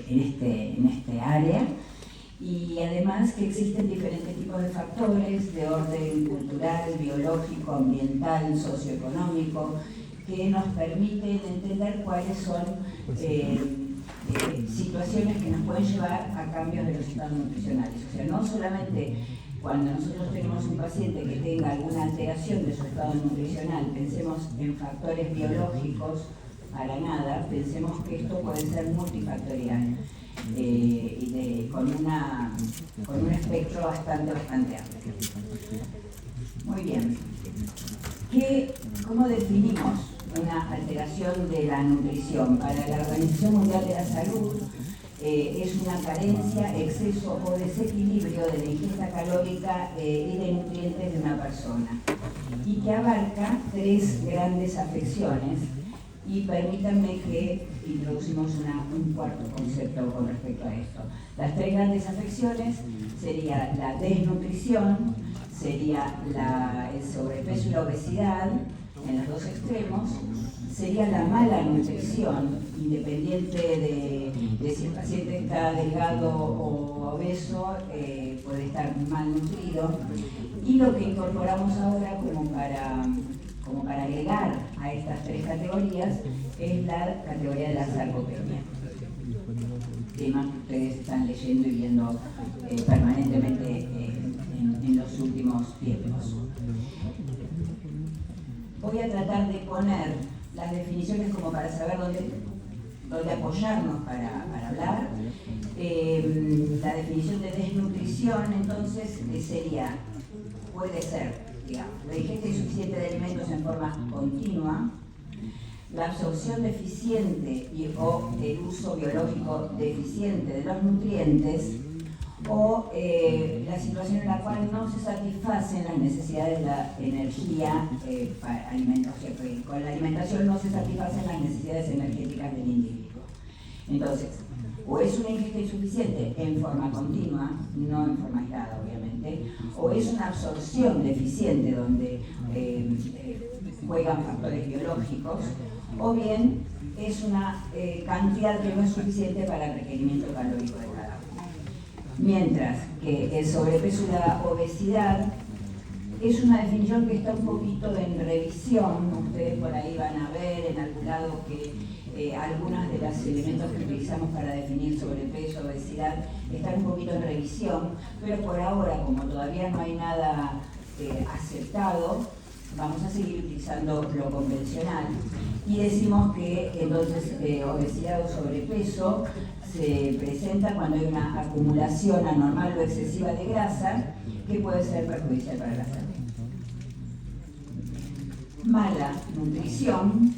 en este área, y además que existen diferentes tipos de factores de orden cultural, biológico, ambiental, socioeconómico, que nos permiten entender cuáles son situaciones que nos pueden llevar a cambios de los estados nutricionales. O sea, no solamente cuando nosotros tenemos un paciente que tenga alguna alteración de su estado nutricional, pensemos en factores biológicos a la nada, pensemos que esto puede ser multifactorial y con un espectro bastante amplio. Muy bien. ¿Cómo definimos una alteración de la nutrición? Para la Organización Mundial de la Salud es una carencia, exceso o desequilibrio de la ingesta calórica y de nutrientes de una persona, y que abarca 3 grandes afecciones. Y permítanme que introducimos un cuarto concepto con respecto a esto. Las 3 grandes afecciones sería la desnutrición, sería el sobrepeso y la obesidad en los 2 extremos, sería la mala nutrición, independiente de si el paciente está delgado o obeso, puede estar mal nutrido. Y lo que incorporamos ahora como para agregar a estas 3 categorías es la categoría de la sarcopenia, tema que ustedes están leyendo y viendo permanentemente en los últimos tiempos. Voy a tratar de poner las definiciones como para saber dónde apoyarnos para hablar. La definición de desnutrición, entonces, puede ser, digamos, la ingesta insuficiente de alimentos en forma continua, la absorción deficiente o el uso biológico deficiente de los nutrientes, o la situación en la cual no se satisfacen las necesidades de la energía con la alimentación no se satisfacen las necesidades energéticas del individuo. Entonces, o es una ingesta insuficiente en forma continua, no en forma aislada obviamente, o es una absorción deficiente donde juegan factores biológicos, o bien es una cantidad que no es suficiente para el requerimiento calórico de cada uno. Mientras que el sobrepeso y la obesidad es una definición que está un poquito en revisión. Ustedes por ahí van a ver en algún lado que algunos de los elementos que utilizamos para definir sobrepeso, obesidad, están un poquito en revisión, pero por ahora, como todavía no hay nada aceptado, vamos a seguir utilizando lo convencional y decimos que entonces obesidad o sobrepeso se presenta cuando hay una acumulación anormal o excesiva de grasa que puede ser perjudicial para la salud. Mala nutrición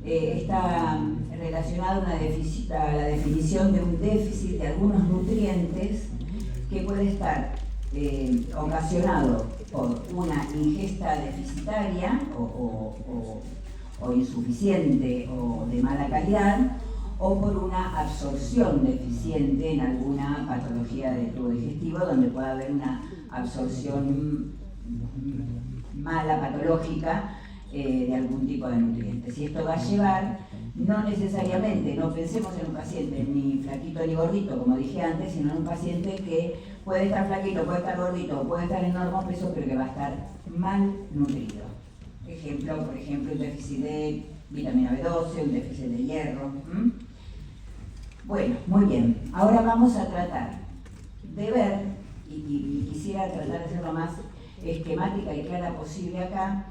está relacionada a la definición de un déficit de algunos nutrientes que puede estar ocasionado por una ingesta deficitaria o insuficiente o de mala calidad, o por una absorción deficiente en alguna patología del tubo digestivo donde pueda haber una absorción mala, patológica, de algún tipo de nutrientes. Y esto va a llevar, no necesariamente, no pensemos en un paciente ni flaquito ni gordito, como dije antes, sino en un paciente que puede estar flaquito, puede estar gordito, puede estar en enorme peso, pero que va a estar mal nutrido. Por ejemplo, un déficit de vitamina B12, un déficit de hierro. Bueno, muy bien. Ahora vamos a tratar de ver, y quisiera tratar de hacer lo más esquemática y clara posible acá,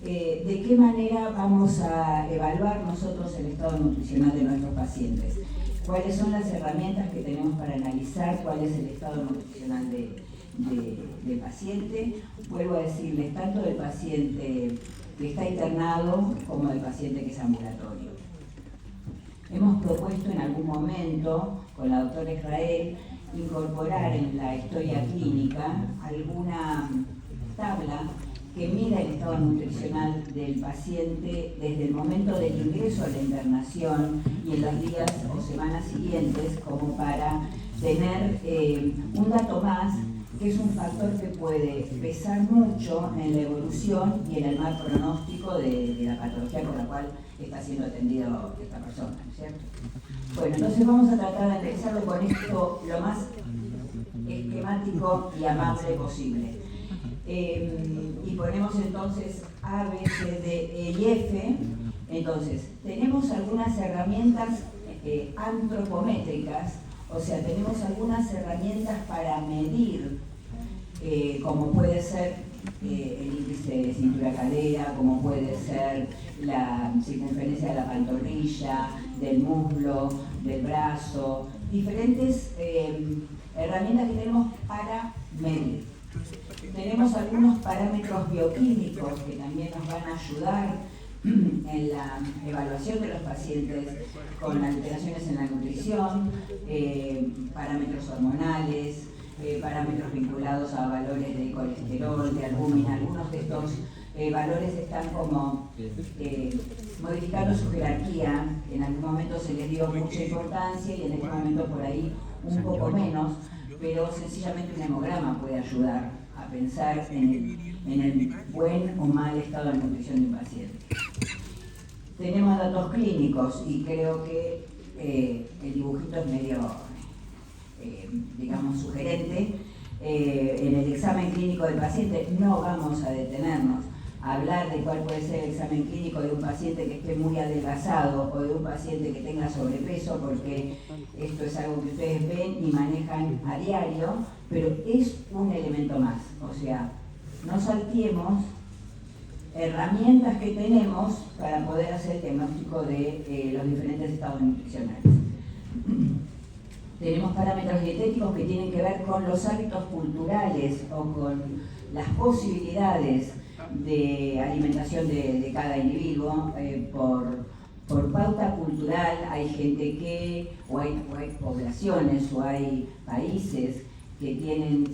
de qué manera vamos a evaluar nosotros el estado nutricional de nuestros pacientes. ¿Cuáles son las herramientas que tenemos para analizar cuál es el estado nutricional del paciente? Vuelvo a decirles, tanto del paciente que está internado como del paciente que es ambulatorio. Hemos propuesto en algún momento, con la doctora Israel, incorporar en la historia clínica alguna tabla que mida el estado nutricional del paciente desde el momento del ingreso a la internación y en los días o semanas siguientes, como para tener un dato más que es un factor que puede pesar mucho en la evolución y en el mal pronóstico de la patología por la cual está siendo atendido esta persona, ¿no es cierto? Bueno, entonces vamos a tratar de analizarlo con esto lo más esquemático y amable posible. Y ponemos entonces A, B, C, D, E y F. Entonces, tenemos algunas herramientas antropométricas, o sea, tenemos algunas herramientas para medir, como puede ser el índice de cintura-cadera, como puede ser la circunferencia de la pantorrilla, del muslo, del brazo, diferentes herramientas que tenemos para medir. Tenemos algunos parámetros bioquímicos que también nos van a ayudar en la evaluación de los pacientes con alteraciones en la nutrición, parámetros hormonales, parámetros vinculados a valores de colesterol, de albúmina. Algunos de estos valores están como modificando su jerarquía. En algún momento se les dio mucha importancia y en este momento por ahí un poco menos, pero sencillamente un hemograma puede ayudar a pensar en el buen o mal estado de nutrición de un paciente. Tenemos datos clínicos y creo que el dibujito es medio, digamos, sugerente. En el examen clínico del paciente no vamos a detenernos a hablar de cuál puede ser el examen clínico de un paciente que esté muy adelgazado o de un paciente que tenga sobrepeso, porque esto es algo que ustedes ven y manejan a diario, pero es un elemento más. O sea, no salteemos herramientas que tenemos para poder hacer el diagnóstico de los diferentes estados nutricionales. Tenemos parámetros dietéticos que tienen que ver con los hábitos culturales o con las posibilidades de alimentación de cada individuo. Por pauta cultural hay gente que, o hay poblaciones o hay países que tienen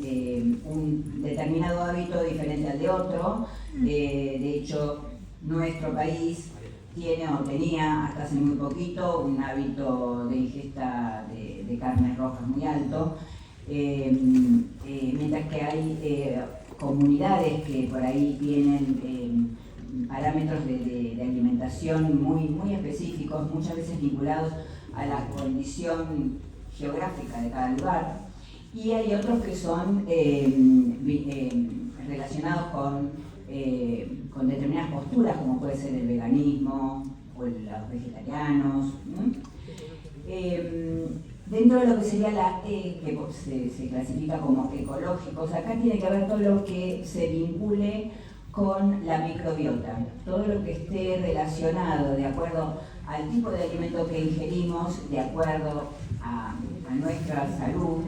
un determinado hábito diferente al de otro. De hecho, nuestro país tiene o tenía hasta hace muy poquito un hábito de ingesta de carnes rojas muy alto, mientras que hay comunidades que por ahí tienen parámetros de alimentación muy específicos, muchas veces vinculados a la condición geográfica de cada lugar, y hay otros que son relacionados con determinadas posturas, como puede ser el veganismo o los vegetarianos. Dentro de lo que sería la E, que se clasifica como ecológicos, acá tiene que ver todo lo que se vincule con la microbiota, todo lo que esté relacionado de acuerdo al tipo de alimento que ingerimos, de acuerdo a nuestra salud,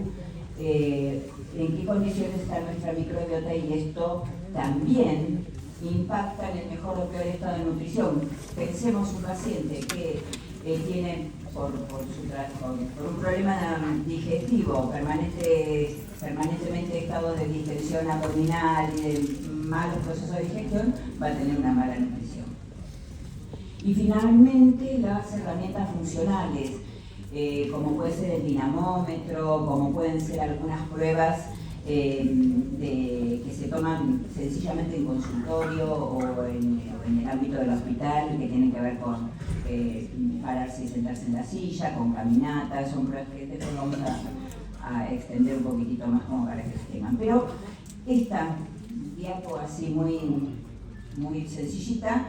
en qué condiciones está nuestra microbiota, y esto también impacta en el mejor o peor estado de nutrición. Pensemos un paciente que tiene por un problema digestivo, permanentemente estado de distensión abdominal y de malos procesos de digestión, va a tener una mala nutrición. Y finalmente las herramientas funcionales, como puede ser el dinamómetro, como pueden ser algunas pruebas que se toman sencillamente en consultorio o en el ámbito del hospital, que tienen que ver con pararse y sentarse en la silla, con caminatas. Son pruebas que después vamos a extender un poquitito más como para que se tengan. Pero esta diapo así muy sencillita,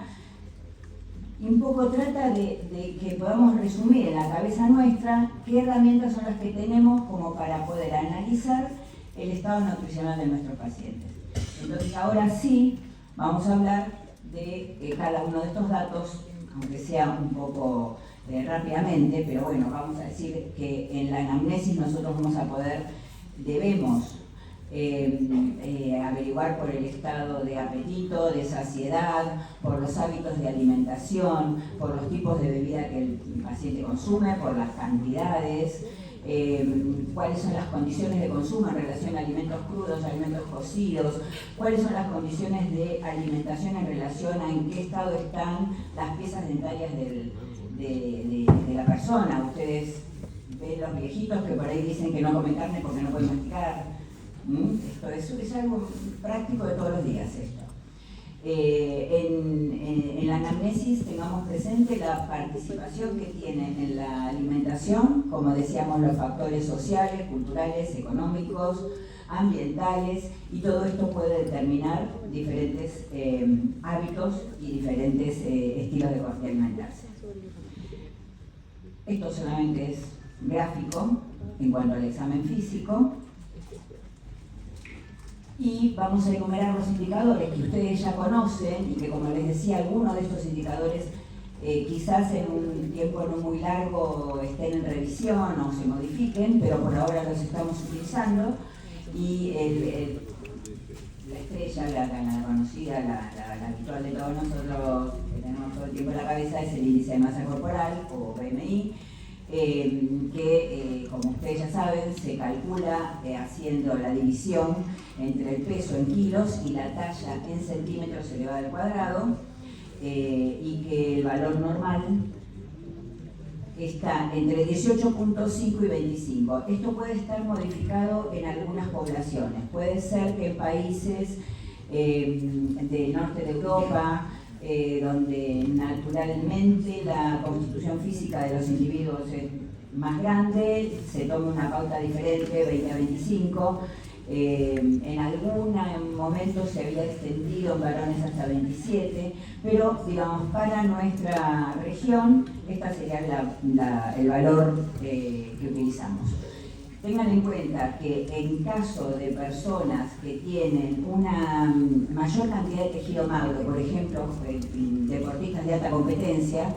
un poco trata de que podamos resumir en la cabeza nuestra qué herramientas son las que tenemos como para poder analizar el estado nutricional de nuestros pacientes. Entonces ahora sí vamos a hablar de cada uno de estos datos, aunque sea un poco rápidamente, pero bueno, vamos a decir que en la anamnesis nosotros debemos averiguar por el estado de apetito, de saciedad, por los hábitos de alimentación, por los tipos de bebida que el paciente consume, por las cantidades, cuáles son las condiciones de consumo en relación a alimentos crudos, alimentos cocidos, cuáles son las condiciones de alimentación en relación a en qué estado están las piezas dentarias de la persona. Ustedes ven los viejitos que por ahí dicen que no comen carne porque no pueden masticar. Esto es algo práctico de todos los días esto. En la anamnesis tengamos presente la participación que tienen en la alimentación, como decíamos, los factores sociales, culturales, económicos, ambientales, y todo esto puede determinar diferentes hábitos y diferentes estilos de alimentarse. Esto solamente es gráfico en cuanto al examen físico. Y vamos a enumerar los indicadores que ustedes ya conocen y que, como les decía, algunos de estos indicadores quizás en un tiempo no muy largo estén en revisión o se modifiquen, pero por ahora los estamos utilizando. Y la estrella, la conocida, la habitual de todos nosotros que tenemos todo el tiempo en la cabeza, es el índice de masa corporal o BMI, que como ustedes ya saben se calcula haciendo la división entre el peso en kilos y la talla en centímetros elevado al cuadrado, y que el valor normal está entre 18.5 y 25. Esto puede estar modificado en algunas poblaciones. Puede ser que en países del norte de Europa, donde naturalmente la constitución física de los individuos es más grande, se tome una pauta diferente, 20 a 25. En algún momento se había extendido en varones hasta 27, pero digamos para nuestra región esta sería el valor que utilizamos. Tengan en cuenta que en caso de personas que tienen una mayor cantidad de tejido magro, por ejemplo, deportistas de alta competencia,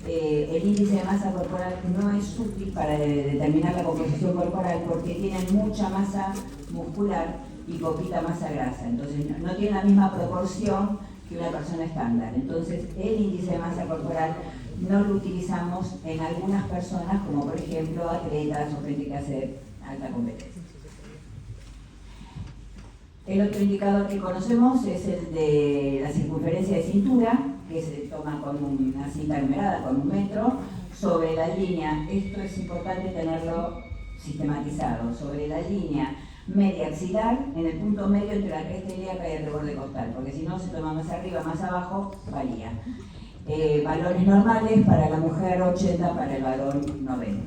el índice de masa corporal no es útil para determinar la composición corporal porque tienen mucha masa muscular y poquita masa grasa, entonces no tiene la misma proporción que una persona estándar. Entonces el índice de masa corporal no lo utilizamos en algunas personas, como por ejemplo atletas o gente que hace alta competencia. El otro indicador que conocemos es el de la circunferencia de cintura, que se toma con una cinta numerada, con 1 metro, sobre la línea. Esto es importante tenerlo sistematizado, sobre la línea media axilar, en el punto medio entre la cresta ilíaca y el reborde costal, porque si no se toma más arriba, más abajo, varía. Valores normales para la mujer, 80, para el varón, 90.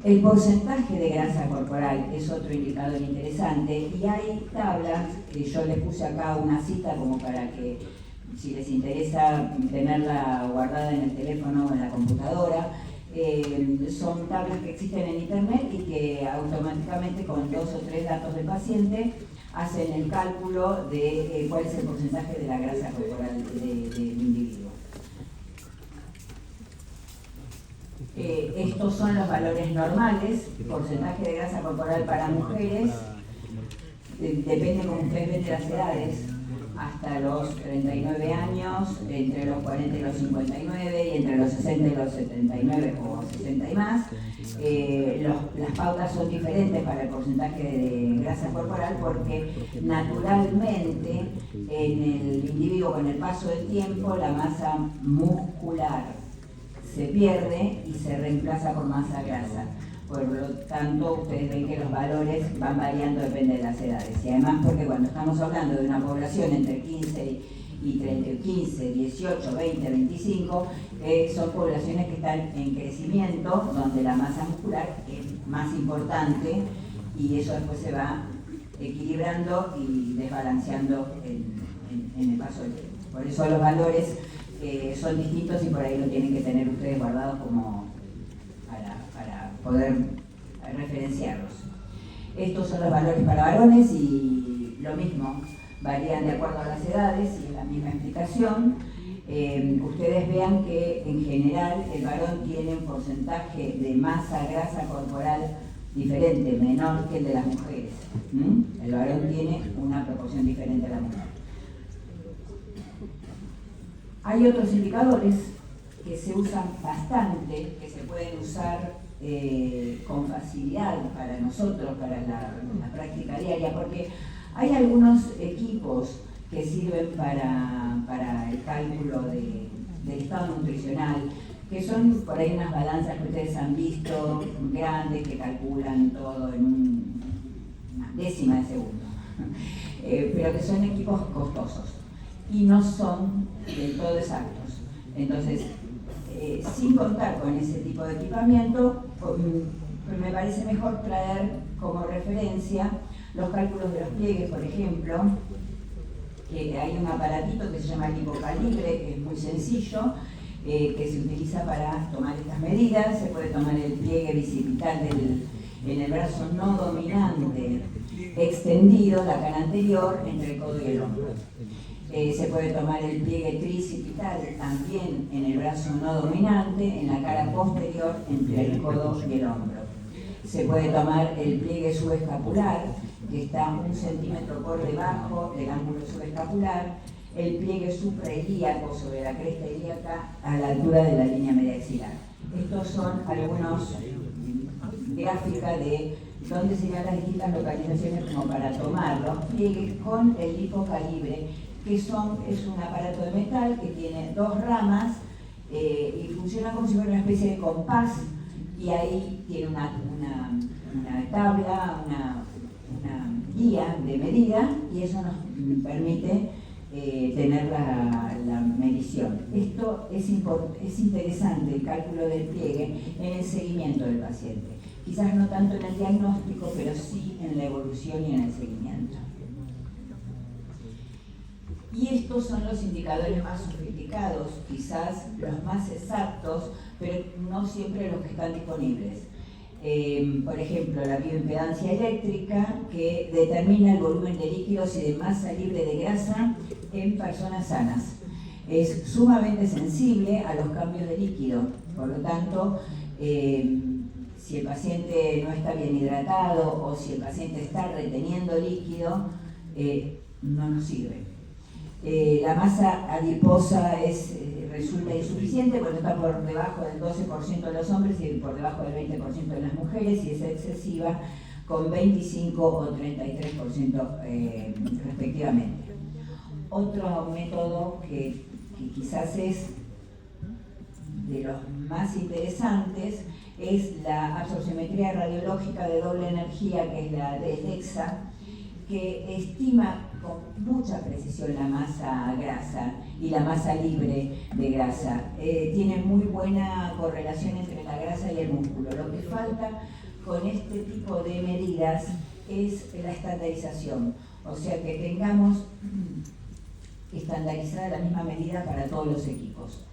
El porcentaje de grasa corporal es otro indicador interesante y hay tablas, que yo les puse acá una cita como para que, si les interesa tenerla guardada en el teléfono o en la computadora, son tablas que existen en internet y que automáticamente con 2 o 3 datos del paciente hacen el cálculo de cuál es el porcentaje de la grasa corporal del individuo. Estos son los valores normales, porcentaje de grasa corporal para mujeres, depende como ustedes ven de las edades, hasta los 39 años, entre los 40 y los 59 y entre los 60 y los 79 o 60 y más. Las pautas son diferentes para el porcentaje de grasa corporal porque naturalmente en el individuo con el paso del tiempo la masa muscular se pierde y se reemplaza por masa grasa. Por lo tanto, ustedes ven que los valores van variando, depende de las edades. Y además porque cuando estamos hablando de una población entre 15 y 30, 15, 18, 20, 25, son poblaciones que están en crecimiento, donde la masa muscular es más importante y eso después se va equilibrando y desbalanceando en el paso del tiempo. Por eso los valores son distintos y por ahí lo tienen que tener ustedes guardados como para poder referenciarlos. Estos son los valores para varones y lo mismo, varían de acuerdo a las edades y es la misma explicación. Ustedes vean que en general el varón tiene un porcentaje de masa grasa corporal diferente, menor que el de las mujeres. El varón tiene una proporción diferente a la mujer. Hay otros indicadores que se usan bastante, que se pueden usar con facilidad para nosotros, para la práctica diaria, porque hay algunos equipos que sirven para el cálculo del estado nutricional, que son por ahí unas balanzas que ustedes han visto, grandes, que calculan todo en décima de segundo, pero que son equipos costosos y no son del todo exactos. Entonces, sin contar con ese tipo de equipamiento, me parece mejor traer como referencia los cálculos de los pliegues, por ejemplo, que hay un aparatito que se llama lipocalibre, que es muy sencillo, que se utiliza para tomar estas medidas. Se puede tomar el pliegue bicipital en el brazo no dominante extendido, la cara anterior, entre el codo y el hombro. Se puede tomar el pliegue tricipital también en el brazo no dominante, en la cara posterior, entre el codo y el hombro. Se puede tomar el pliegue subescapular, que está 1 centímetro por debajo del ángulo subescapular, el pliegue suprailíaco sobre la cresta ilíaca a la altura de la línea media axilar. Estos son algunos gráficas de dónde serían las distintas localizaciones como para tomar los pliegues con el lipocalibre, que es un aparato de metal que tiene 2 ramas y funciona como si fuera una especie de compás, y ahí tiene una tabla, una guía de medida, y eso nos permite tener la medición. Esto es interesante, el cálculo del pliegue, en el seguimiento del paciente. Quizás no tanto en el diagnóstico, pero sí en la evolución y en el seguimiento. Y estos son los indicadores más sofisticados, quizás los más exactos, pero no siempre los que están disponibles. Por ejemplo, la bioimpedancia eléctrica, que determina el volumen de líquidos y de masa libre de grasa en personas sanas. Es sumamente sensible a los cambios de líquido, por lo tanto, si el paciente no está bien hidratado o si el paciente está reteniendo líquido, no nos sirve. La masa adiposa resulta insuficiente cuando está por debajo del 12% de los hombres y por debajo del 20% de las mujeres, y es excesiva con 25 o 33% respectivamente. Otro método que quizás es de los más interesantes es la absorciometría radiológica de doble energía, que es la de DEXA, que estima con mucha precisión la masa grasa y la masa libre de grasa. Tiene muy buena correlación entre la grasa y el músculo. Lo que falta con este tipo de medidas es la estandarización, o sea, que tengamos estandarizada la misma medida para todos los equipos.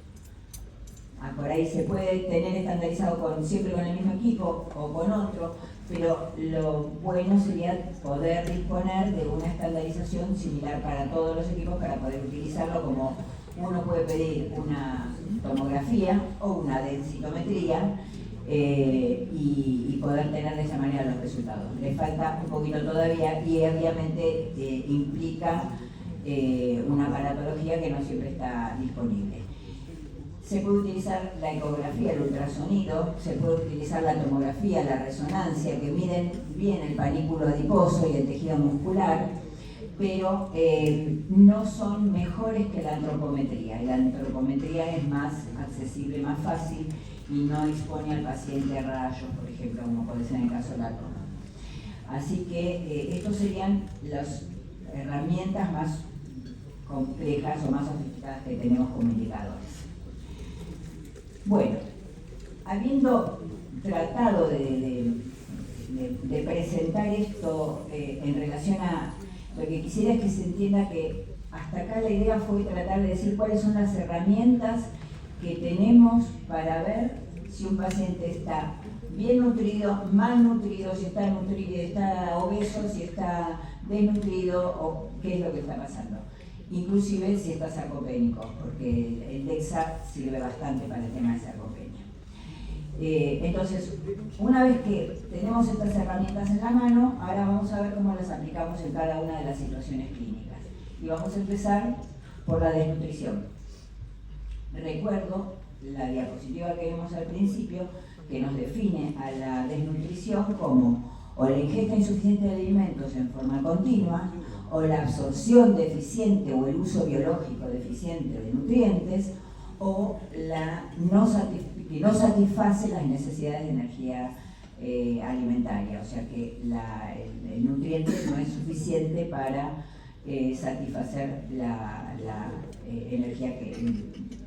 Por ahí se puede tener estandarizado siempre con el mismo equipo o con otro, pero lo bueno sería poder disponer de una estandarización similar para todos los equipos para poder utilizarlo, como uno puede pedir una tomografía o una densitometría y poder tener de esa manera los resultados. Le falta un poquito todavía y obviamente implica una aparatología que no siempre está disponible. Se puede utilizar la ecografía, el ultrasonido, se puede utilizar la tomografía, la resonancia, que miden bien el panículo adiposo y el tejido muscular, pero no son mejores que la antropometría. La antropometría es más accesible, más fácil y no expone al paciente a rayos, por ejemplo, como puede ser en el caso de la toma. Así que estos serían las herramientas más complejas o más sofisticadas que tenemos como indicadores. Bueno, habiendo tratado de presentar esto en relación a lo que quisiera es que se entienda que hasta acá la idea fue tratar de decir cuáles son las herramientas que tenemos para ver si un paciente está bien nutrido, mal nutrido, si está nutrido, está obeso, si está desnutrido o qué es lo que está pasando. Inclusive si está sarcopénico, porque el DEXA sirve bastante para el tema de sarcopenia. Entonces, una vez que tenemos estas herramientas en la mano, ahora vamos a ver cómo las aplicamos en cada una de las situaciones clínicas. Y vamos a empezar por la desnutrición. Recuerdo la diapositiva que vimos al principio, que nos define a la desnutrición como o la ingesta insuficiente de alimentos en forma continua, o la absorción deficiente o el uso biológico deficiente de nutrientes, o la que no satisface las necesidades de energía alimentaria, o sea que el nutriente no es suficiente para satisfacer la energía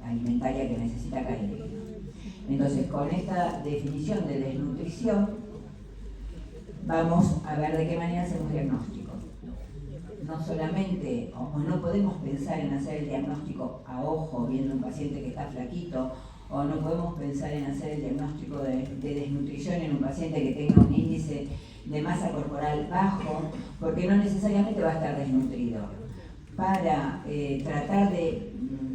alimentaria que necesita cada individuo. Entonces, con esta definición de desnutrición, vamos a ver de qué manera hacemos diagnóstico. No solamente, o no podemos pensar en hacer el diagnóstico a ojo, viendo un paciente que está flaquito, o no podemos pensar en hacer el diagnóstico de desnutrición en un paciente que tenga un índice de masa corporal bajo, porque no necesariamente va a estar desnutrido. Para tratar de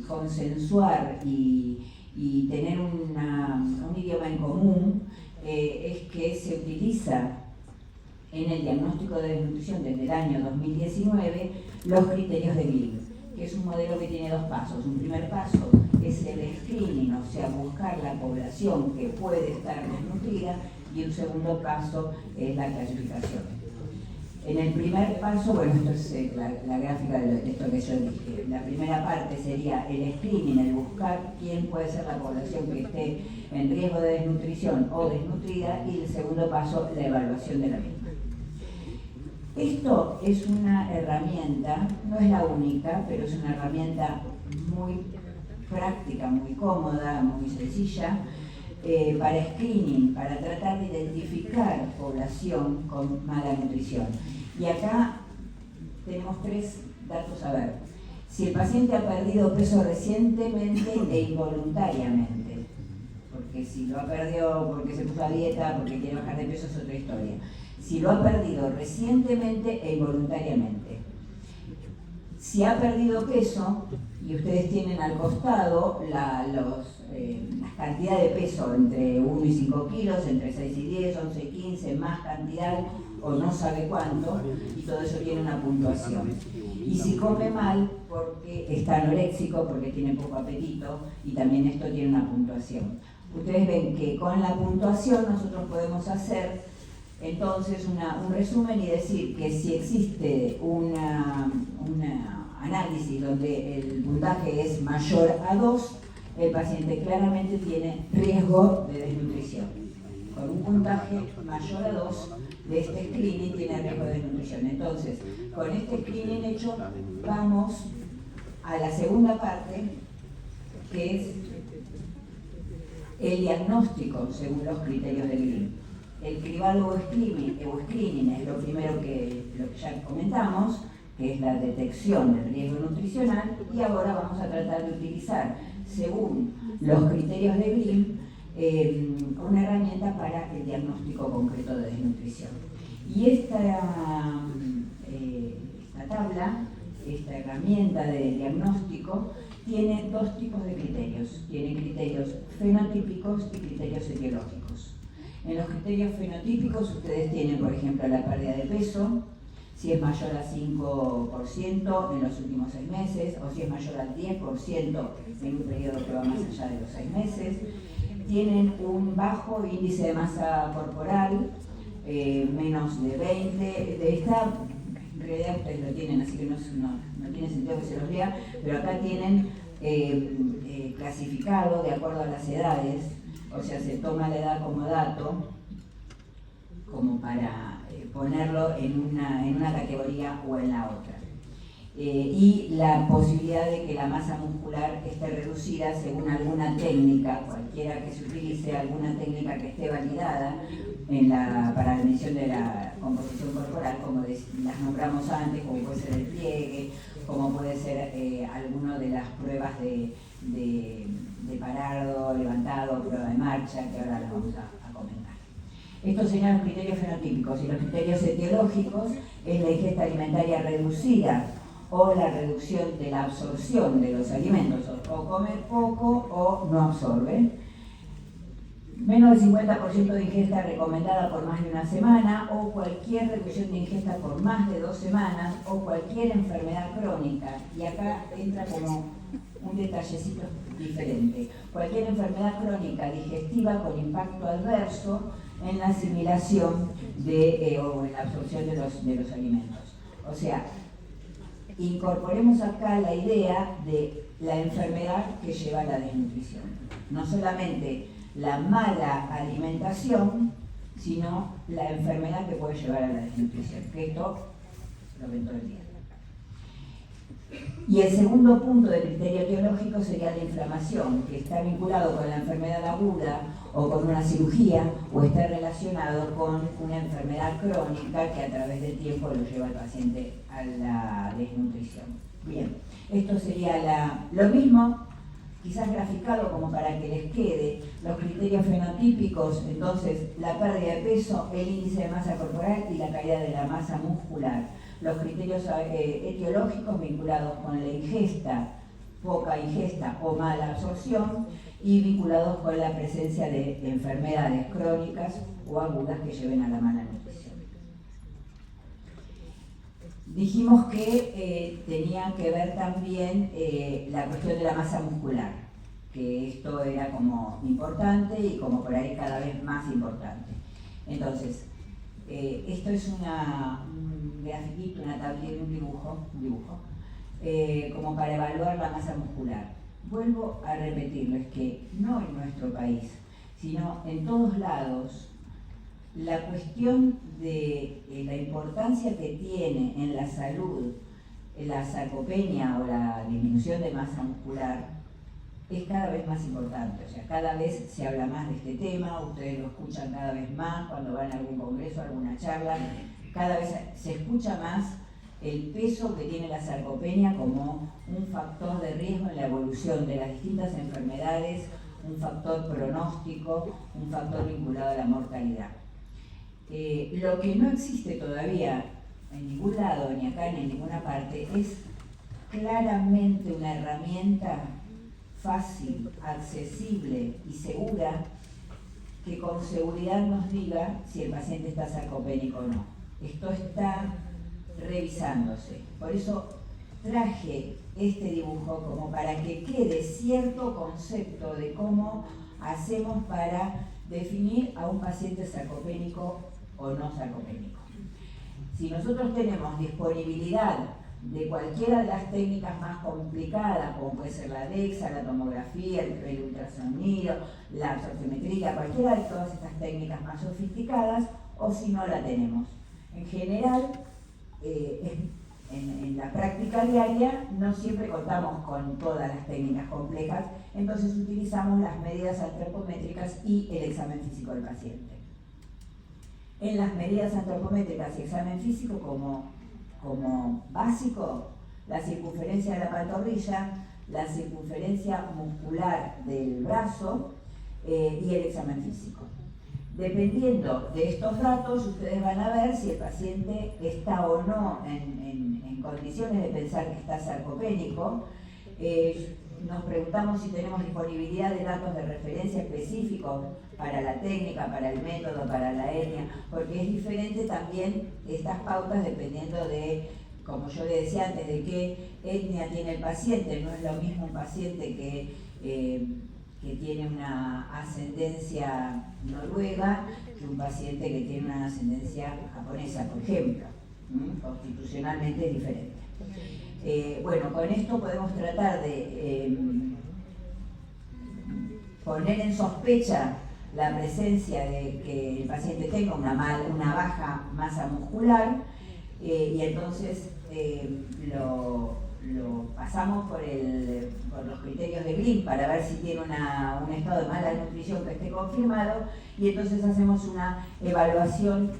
consensuar y tener un idioma en común, es que se utiliza en el diagnóstico de desnutrición desde el año 2019 los criterios de Glim, que es un modelo que tiene dos pasos. Un primer paso es el screening, o sea, buscar la población que puede estar desnutrida, y un segundo paso es la clasificación. En el primer paso, bueno, esto es la gráfica de esto que yo dije. La primera parte sería el screening, el buscar quién puede ser la población que esté en riesgo de desnutrición o desnutrida, y el segundo paso, la evaluación de la misma. Esto es una herramienta, no es la única, pero es una herramienta muy práctica, muy cómoda, muy sencilla, para screening, para tratar de identificar población con mala nutrición. Y acá tenemos tres datos a ver. Si el paciente ha perdido peso recientemente e involuntariamente, porque si lo ha perdido porque se puso a dieta, porque quiere bajar de peso, es otra historia. Si lo ha perdido recientemente e involuntariamente. Si ha perdido peso, y ustedes tienen al costado las cantidades de peso entre 1 y 5 kilos, entre 6 y 10, 11 y 15, más cantidad o no sabe cuánto, y todo eso tiene una puntuación. Y si come mal, porque está anoréxico, porque tiene poco apetito, y también esto tiene una puntuación. Ustedes ven que con la puntuación nosotros podemos hacer entonces un resumen y decir que si existe una análisis donde el puntaje es mayor a 2, el paciente claramente tiene riesgo de desnutrición. Con un puntaje mayor a 2 de este screening tiene riesgo de desnutrición. Entonces, con este screening hecho, vamos a la segunda parte, que es el diagnóstico según los criterios del Glim. El cribado o screening es lo primero que ya comentamos, que es la detección del riesgo nutricional, y ahora vamos a tratar de utilizar, según los criterios de Glim, una herramienta para el diagnóstico concreto de desnutrición. Y esta tabla, esta herramienta de diagnóstico, tiene dos tipos de criterios. Tiene criterios fenotípicos y criterios etiológicos. En los criterios fenotípicos ustedes tienen, por ejemplo, la pérdida de peso, si es mayor al 5% en los últimos 6 meses, o si es mayor al 10% en un periodo que va más allá de los 6 meses. Tienen un bajo índice de masa corporal, menos de 20. De esta, en realidad ustedes lo tienen, así que no tiene sentido que se los lea, pero acá tienen clasificado de acuerdo a las edades, o sea, se toma la edad como dato, como para ponerlo en una categoría o en la otra. Y la posibilidad de que la masa muscular esté reducida según alguna técnica, cualquiera que se utilice, alguna técnica que esté validada para la medición de la composición corporal, como las nombramos antes, como puede ser el pliegue, como puede ser alguna de las pruebas de parado, levantado, prueba de marcha, que ahora las vamos a comentar. Estos serían los criterios fenotípicos, y los criterios etiológicos es la ingesta alimentaria reducida o la reducción de la absorción de los alimentos, o come poco o no absorbe. Menos del 50% de ingesta recomendada por más de una semana, o cualquier reducción de ingesta por más de 2 semanas, o cualquier enfermedad crónica. Y acá entra como un detallecito diferente. Cualquier enfermedad crónica digestiva con impacto adverso en la asimilación o en la absorción de los alimentos. O sea, incorporemos acá la idea de la enfermedad que lleva a la desnutrición. No solamente la mala alimentación, sino la enfermedad que puede llevar a la desnutrición, que esto lo ven todo el día. Y el segundo punto del criterio etiológico sería la inflamación, que está vinculado con la enfermedad aguda o con una cirugía, o está relacionado con una enfermedad crónica que a través del tiempo lo lleva al paciente a la desnutrición. Bien, esto sería lo mismo, quizás graficado como para que les quede, los criterios fenotípicos, entonces la pérdida de peso, el índice de masa corporal y la caída de la masa muscular. Los criterios etiológicos vinculados con la ingesta, poca ingesta o mala absorción, y vinculados con la presencia de enfermedades crónicas o agudas que lleven a la mala nutrición. Dijimos que tenía que ver también la cuestión de la masa muscular, que esto era como importante y como por ahí cada vez más importante. Entonces, esto es un grafiquito, una tablilla, un dibujo, como para evaluar la masa muscular. Vuelvo a repetirles que no en nuestro país, sino en todos lados, la cuestión de la importancia que tiene en la salud la sarcopenia o la disminución de masa muscular es cada vez más importante. O sea, cada vez se habla más de este tema, ustedes lo escuchan cada vez más cuando van a algún congreso, a alguna charla, cada vez se escucha más el peso que tiene la sarcopenia como un factor de riesgo en la evolución de las distintas enfermedades, un factor pronóstico, un factor vinculado a la mortalidad. Lo que no existe todavía en ningún lado, ni acá ni en ninguna parte, es claramente una herramienta fácil, accesible y segura que con seguridad nos diga si el paciente está sarcopénico o no. Esto está revisándose. Por eso traje este dibujo como para que quede cierto concepto de cómo hacemos para definir a un paciente sarcopénico o no sarcopénico. Si nosotros tenemos disponibilidad de cualquiera de las técnicas más complicadas, como puede ser la DEXA, la tomografía, el ultrasonido, la absorciometría, cualquiera de todas estas técnicas más sofisticadas, o si no la tenemos. En general, en la práctica diaria no siempre contamos con todas las técnicas complejas, entonces utilizamos las medidas antropométricas y el examen físico del paciente. En las medidas antropométricas y examen físico como básico, la circunferencia de la pantorrilla, la circunferencia muscular del brazo y el examen físico. Dependiendo de estos datos, ustedes van a ver si el paciente está o no en condiciones de pensar que está sarcopénico. Nos preguntamos si tenemos disponibilidad de datos de referencia específicos para la técnica, para el método, para la etnia, porque es diferente también estas pautas dependiendo de, como yo le decía antes, de qué etnia tiene el paciente. No es lo mismo un paciente que tiene una ascendencia noruega que un paciente que tiene una ascendencia japonesa, por ejemplo. Constitucionalmente es diferente. Bueno, con esto podemos tratar de poner en sospecha la presencia de que el paciente tenga una baja masa muscular y entonces lo pasamos por los criterios de Green para ver si tiene un estado de mala nutrición que esté confirmado, y entonces hacemos una evaluación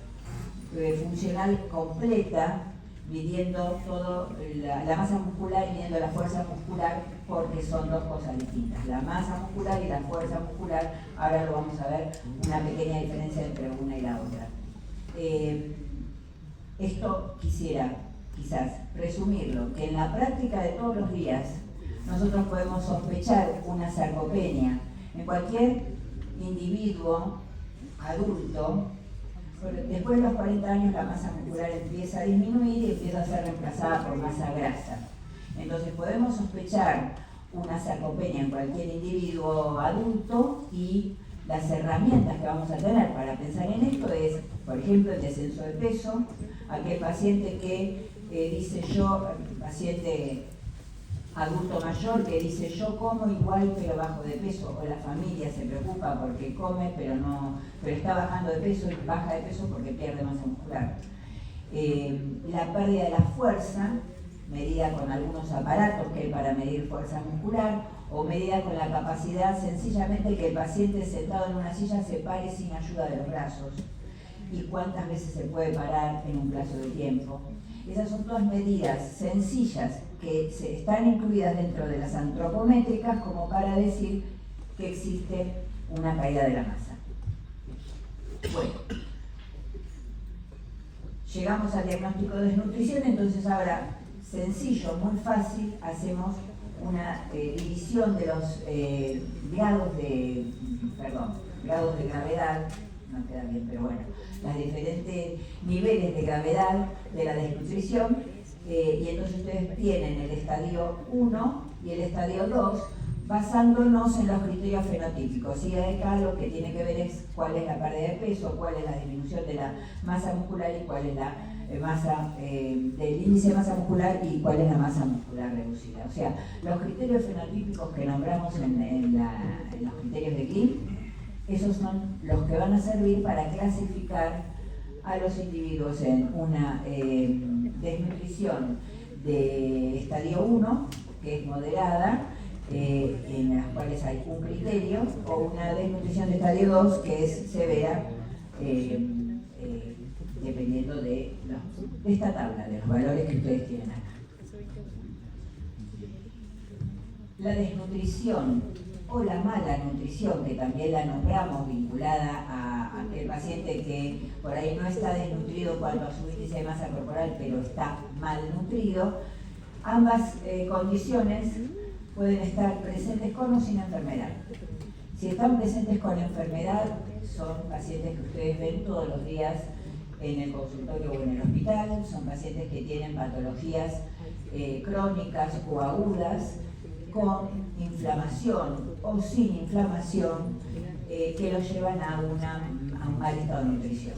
funcional completa midiendo todo la masa muscular y midiendo la fuerza muscular, porque son dos cosas distintas. La masa muscular y la fuerza muscular, ahora lo vamos a ver, una pequeña diferencia entre una y la otra. Esto quisiera quizás resumirlo, que en la práctica de todos los días nosotros podemos sospechar una sarcopenia en cualquier individuo adulto. Después de los 40 años la masa muscular empieza a disminuir y empieza a ser reemplazada por masa grasa. Entonces podemos sospechar una sarcopenia en cualquier individuo adulto, y las herramientas que vamos a tener para pensar en esto es, por ejemplo, el descenso de peso. Aquel paciente que dice yo, paciente adulto mayor que dice yo como igual pero bajo de peso, o la familia se preocupa porque come pero está bajando de peso y baja de peso porque pierde masa muscular. La pérdida de la fuerza, medida con algunos aparatos que hay para medir fuerza muscular, o medida con la capacidad sencillamente que el paciente sentado en una silla se pare sin ayuda de los brazos, y cuántas veces se puede parar en un plazo de tiempo. Esas son todas medidas sencillas que están incluidas dentro de las antropométricas como para decir que existe una caída de la masa. Bueno, llegamos al diagnóstico de desnutrición, entonces ahora, sencillo, muy fácil, hacemos una división de los grados de gravedad, no queda bien, pero bueno, los diferentes niveles de gravedad de la desnutrición, y entonces ustedes tienen el estadio 1 y el estadio 2, basándonos en los criterios fenotípicos. Y acá lo que tiene que ver es cuál es la pérdida de peso, cuál es la disminución de la masa muscular y cuál es la masa del índice de masa muscular y cuál es la masa muscular reducida. O sea, los criterios fenotípicos que nombramos en los criterios de Glim, esos son los que van a servir para clasificar a los individuos en una desnutrición de estadio 1, que es moderada, en las cuales hay un criterio, o una desnutrición de estadio 2, que es severa, dependiendo de esta tabla, de los valores que ustedes tienen acá. La desnutrición o la mala nutrición, que también la nombramos vinculada a aquel paciente que por ahí no está desnutrido en cuanto a su índice de masa corporal, pero está mal nutrido, ambas condiciones pueden estar presentes con o sin enfermedad. Si están presentes con enfermedad, son pacientes que ustedes ven todos los días en el consultorio o en el hospital, son pacientes que tienen patologías crónicas o agudas, con inflamación o sin inflamación, que los llevan a un mal estado de nutrición.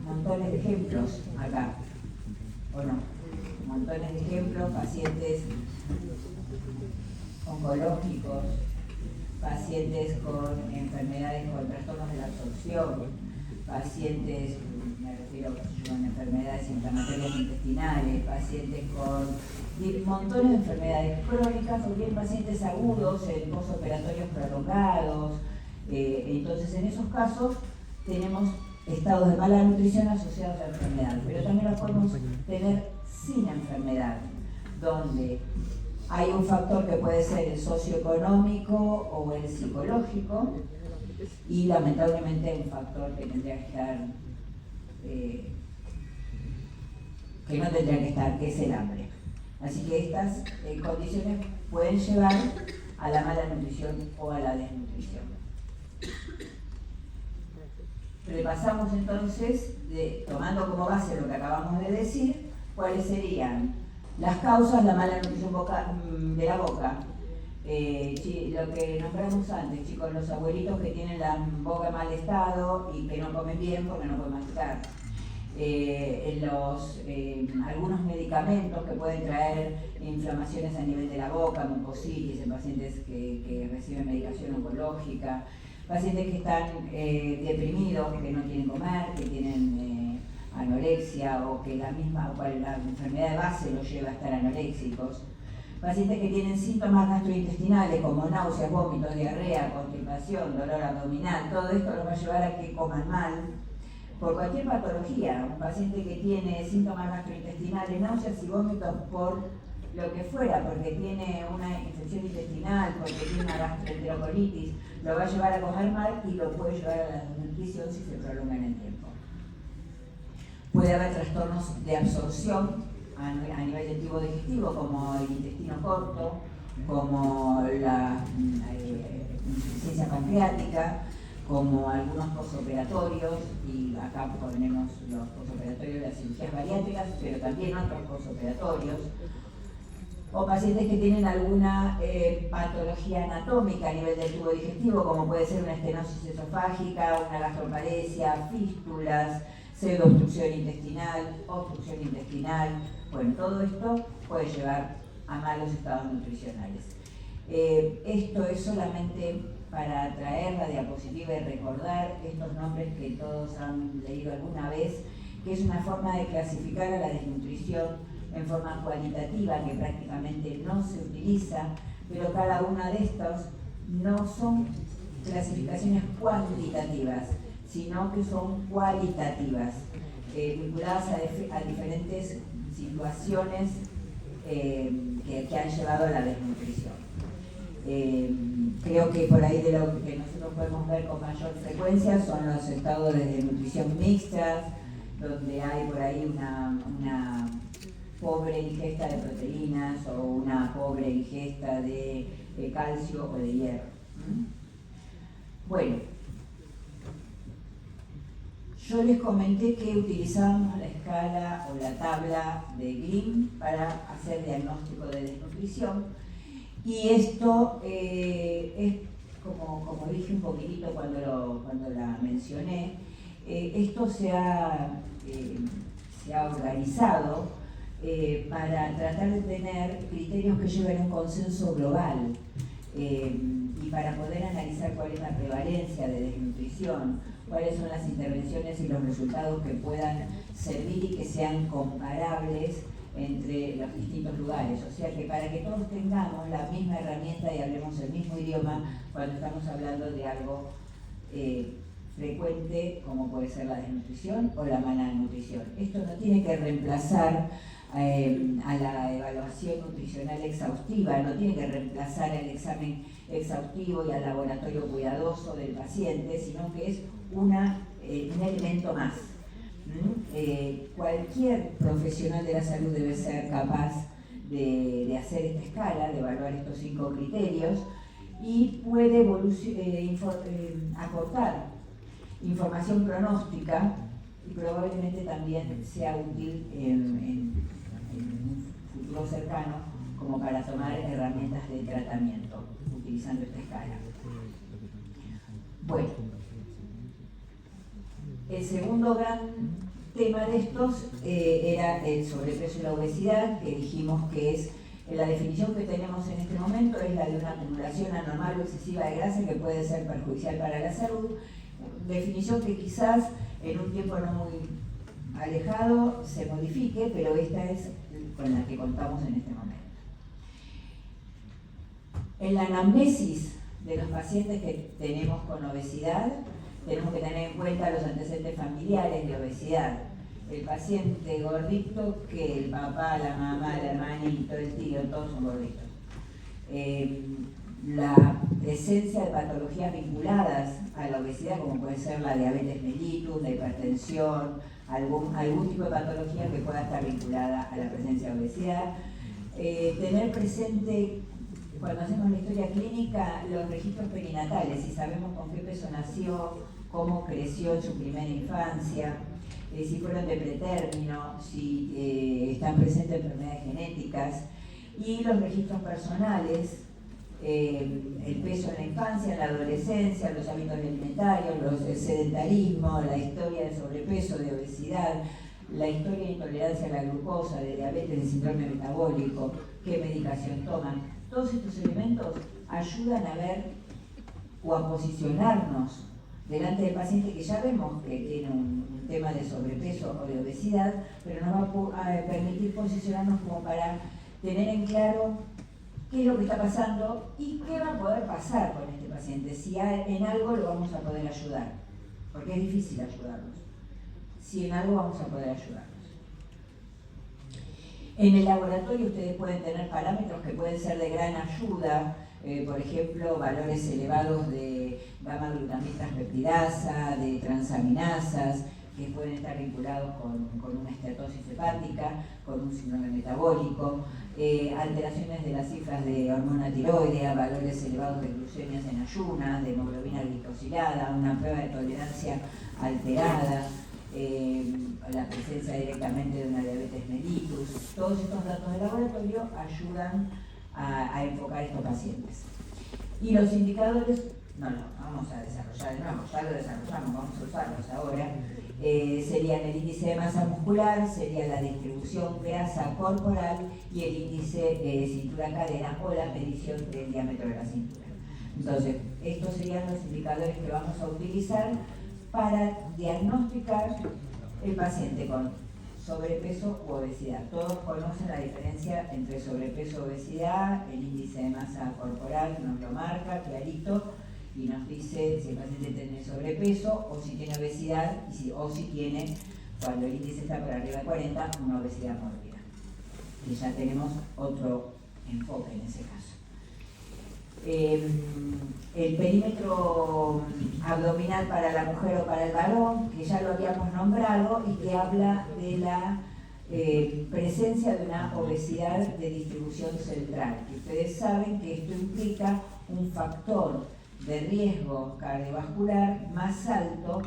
Montones de ejemplos acá, ¿o no? Montones de ejemplos, pacientes oncológicos, pacientes con enfermedades, con trastornos de la absorción, pacientes, me refiero con enfermedades inflamatorias intestinales, pacientes con montones de enfermedades crónicas o bien pacientes agudos en postoperatorios prolongados. Entonces, en esos casos tenemos estados de mala nutrición asociados a la enfermedad, pero también los podemos tener sin enfermedad, donde hay un factor que puede ser el socioeconómico o el psicológico, y lamentablemente un factor que tendría que estar, que no tendría que estar, que es el hambre. Así que estas condiciones pueden llevar a la mala nutrición o a la desnutrición. Repasamos entonces, tomando como base lo que acabamos de decir, cuáles serían las causas de la mala nutrición de la boca. Lo que nombramos antes, chicos, los abuelitos que tienen la boca en mal estado y que no comen bien porque no pueden masticar. Algunos medicamentos que pueden traer inflamaciones a nivel de la boca, mucositis en pacientes que reciben medicación oncológica, pacientes que están deprimidos, que no quieren comer, que tienen anorexia o que la enfermedad de base los lleva a estar anoréxicos, pacientes que tienen síntomas gastrointestinales como náuseas, vómitos, diarrea, constipación, dolor abdominal, todo esto los va a llevar a que coman mal. Por cualquier patología, un paciente que tiene síntomas gastrointestinales, náuseas y vómitos por lo que fuera, porque tiene una infección intestinal, porque tiene una gastroenterocolitis, lo va a llevar a comer mal y lo puede llevar a la desnutrición si se prolonga en el tiempo. Puede haber trastornos de absorción a nivel del tubo digestivo, como el intestino corto, como la insuficiencia pancreática, como algunos posoperatorios, y acá ponemos los posoperatorios de las cirugías bariátricas, pero también otros posoperatorios, o pacientes que tienen alguna patología anatómica a nivel del tubo digestivo, como puede ser una estenosis esofágica, una gastroparesia, fístulas, pseudoobstrucción intestinal, obstrucción intestinal. Bueno, todo esto puede llevar a malos estados nutricionales. Esto es solamente para traer la diapositiva y recordar estos nombres que todos han leído alguna vez, que es una forma de clasificar a la desnutrición en forma cualitativa que prácticamente no se utiliza, pero cada una de estos no son clasificaciones cuantitativas, sino que son cualitativas, vinculadas a diferentes situaciones que han llevado a la desnutrición. Creo que por ahí de lo que nosotros podemos ver con mayor frecuencia son los estados de desnutrición mixtas, donde hay por ahí una pobre ingesta de proteínas o una pobre ingesta de calcio o de hierro. Bueno, yo les comenté que utilizábamos la escala o la tabla de Grim para hacer diagnóstico de desnutrición, y esto es, como dije un poquitito cuando la mencioné, esto se ha organizado para tratar de tener criterios que lleven a un consenso global y para poder analizar cuál es la prevalencia de desnutrición, cuáles son las intervenciones y los resultados que puedan servir y que sean comparables entre los distintos lugares. O sea que para que todos tengamos la misma herramienta y hablemos el mismo idioma cuando estamos hablando de algo frecuente como puede ser la desnutrición o la mala nutrición. Esto no tiene que reemplazar a la evaluación nutricional exhaustiva, no tiene que reemplazar el examen exhaustivo y al laboratorio cuidadoso del paciente, sino que es un elemento más. Cualquier profesional de la salud debe ser capaz de hacer esta escala, de evaluar estos 5 criterios, y puede aportar información pronóstica y probablemente también sea útil en un futuro cercano como para tomar herramientas de tratamiento utilizando esta escala. Bueno, el segundo gran tema de estos era el sobrepeso y la obesidad, que dijimos que es la definición que tenemos en este momento es la de una acumulación anormal o excesiva de grasa que puede ser perjudicial para la salud, definición que quizás en un tiempo no muy alejado se modifique, pero esta es con la que contamos en este momento. En la anamnesis de los pacientes que tenemos con obesidad, tenemos que tener en cuenta los antecedentes familiares de obesidad. El paciente gordito, que el papá, la mamá, el hermanito, el tío, todos son gorditos. La presencia de patologías vinculadas a la obesidad, como puede ser la diabetes mellitus, la hipertensión, algún tipo de patología que pueda estar vinculada a la presencia de obesidad. Tener presente, cuando hacemos la historia clínica, los registros perinatales, si sabemos con qué peso nació, cómo creció en su primera infancia, si fueron de pretérmino, si están presentes enfermedades genéticas, y los registros personales, el peso en la infancia, en la adolescencia, los hábitos alimentarios, el sedentarismo, la historia de sobrepeso, de obesidad, la historia de intolerancia a la glucosa, de diabetes, de síndrome metabólico, qué medicación toman. Todos estos elementos ayudan a ver o a posicionarnos delante del paciente que ya vemos que tiene un tema de sobrepeso o de obesidad, pero nos va a permitir posicionarnos como para tener en claro qué es lo que está pasando y qué va a poder pasar con este paciente, si en algo lo vamos a poder ayudar, porque es difícil ayudarlos, si en algo vamos a poder ayudarlos. En el laboratorio ustedes pueden tener parámetros que pueden ser de gran ayuda, por ejemplo, valores elevados de gamma-glutaminas peptidasa, de transaminasas, que pueden estar vinculados con una esteatosis hepática, con un síndrome metabólico, alteraciones de las cifras de hormona tiroidea, valores elevados de glucemias en ayunas, de hemoglobina glicosilada, una prueba de tolerancia alterada, la presencia directamente de una diabetes mellitus. Todos estos datos de laboratorio ayudan a enfocar estos pacientes. Y los indicadores, no vamos a desarrollar de nuevo, ya lo desarrollamos, vamos a usarlos ahora. serían el índice de masa muscular, sería la distribución grasa corporal y el índice cintura-cadera o la medición del diámetro de la cintura. Entonces, estos serían los indicadores que vamos a utilizar para diagnosticar el paciente con sobrepeso u obesidad. Todos conocen la diferencia entre sobrepeso y obesidad, el índice de masa corporal nos lo marca clarito y nos dice si el paciente tiene sobrepeso o si tiene obesidad o si tiene, cuando el índice está por arriba de 40, una obesidad mórbida. Y ya tenemos otro enfoque en ese caso. El perímetro abdominal para la mujer o para el varón, que ya lo habíamos nombrado y que habla de la presencia de una obesidad de distribución central. Que ustedes saben que esto implica un factor de riesgo cardiovascular más alto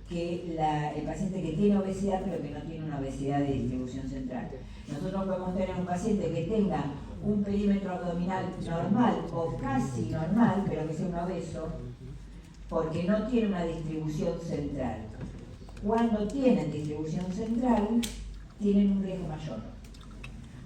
que el paciente que tiene obesidad pero que no tiene una obesidad de distribución central. Nosotros podemos tener un paciente que tenga un perímetro abdominal normal o casi normal, pero que sea un obeso, porque no tiene una distribución central. Cuando tienen distribución central, tienen un riesgo mayor.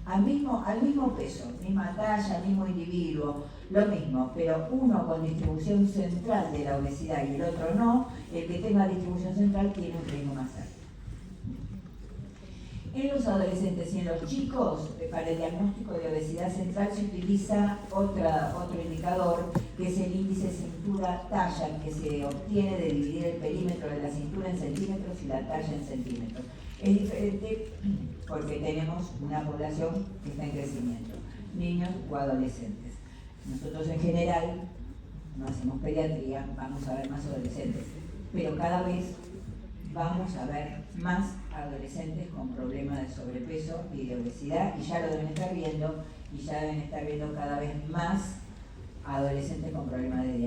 Al mismo peso, misma talla, mismo individuo, lo mismo, pero uno con distribución central de la obesidad y el otro no, el que tenga distribución central tiene un riesgo más alto. En los adolescentes y en los chicos, para el diagnóstico de obesidad central se utiliza otro indicador, que es el índice cintura-talla, que se obtiene de dividir el perímetro de la cintura en centímetros y la talla en centímetros. Es diferente porque tenemos una población que está en crecimiento, niños o adolescentes. Nosotros en general no hacemos pediatría, vamos a ver más adolescentes, pero cada vez vamos a ver más adolescentes con problemas de sobrepeso y de obesidad, y ya lo deben estar viendo, y ya deben estar viendo cada vez más adolescentes con problemas de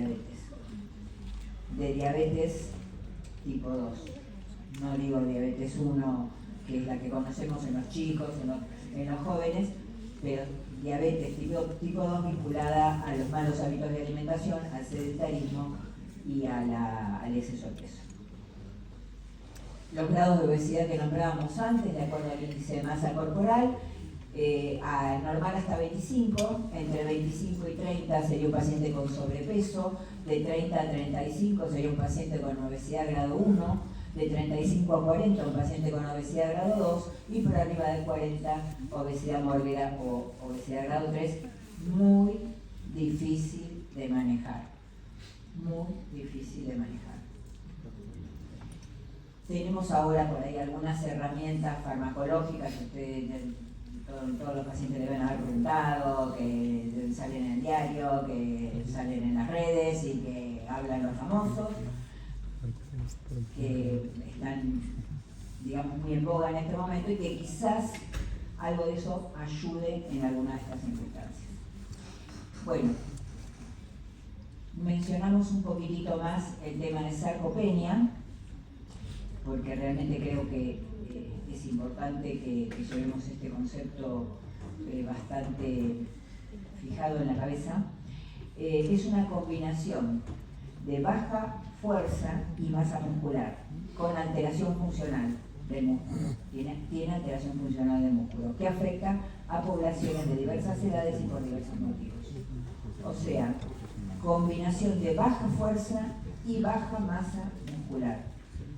diabetes tipo 2. No digo diabetes 1, que es la que conocemos en los chicos, en los jóvenes, pero diabetes tipo 2 vinculada a los malos hábitos de alimentación, al sedentarismo y al exceso de peso. Los grados de obesidad que nombrábamos antes, de acuerdo al índice de masa corporal, normal hasta 25, entre 25 y 30 sería un paciente con sobrepeso, de 30 a 35 sería un paciente con obesidad grado 1, de 35 a 40 un paciente con obesidad grado 2 y por arriba de 40 obesidad mórbida o obesidad grado 3, muy difícil de manejar, muy difícil de manejar. Tenemos ahora por ahí algunas herramientas farmacológicas que ustedes, todos los pacientes deben haber preguntado, que salen en el diario, que salen en las redes y que hablan los famosos, que están, digamos, muy en boga en este momento y que quizás algo de eso ayude en alguna de estas circunstancias. Bueno, mencionamos un poquitito más el tema de sarcopenia, porque realmente creo que es importante que llevemos este concepto bastante fijado en la cabeza. Es una combinación de baja fuerza y masa muscular, con alteración funcional del músculo. Tiene alteración funcional del músculo, que afecta a poblaciones de diversas edades y por diversos motivos. O sea, combinación de baja fuerza y baja masa muscular.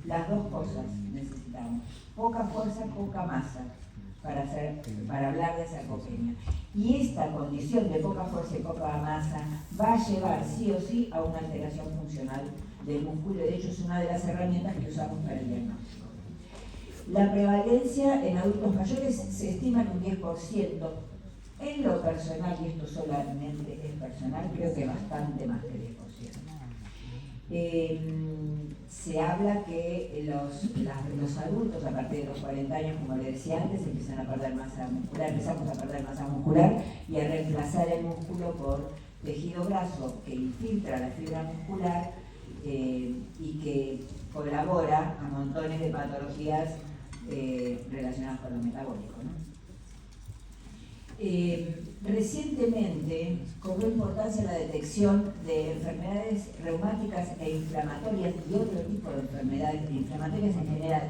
Las dos cosas necesitamos. Poca fuerza, poca masa, para hablar de sarcopenia. Y esta condición de poca fuerza y poca masa va a llevar sí o sí a una alteración funcional del músculo. De hecho, es una de las herramientas que usamos para el diagnóstico. La prevalencia en adultos mayores se estima en un 10%. En lo personal, y esto solamente es personal, creo que bastante más que 10%. Se habla que los adultos a partir de los 40 años, como le decía antes, empiezan a perder masa muscular, empezamos a perder masa muscular y a reemplazar el músculo por tejido graso que infiltra la fibra muscular y que colabora a montones de patologías relacionadas con lo metabólico, ¿no? Recientemente cobró importancia la detección de enfermedades reumáticas e inflamatorias y otro tipo de enfermedades inflamatorias en general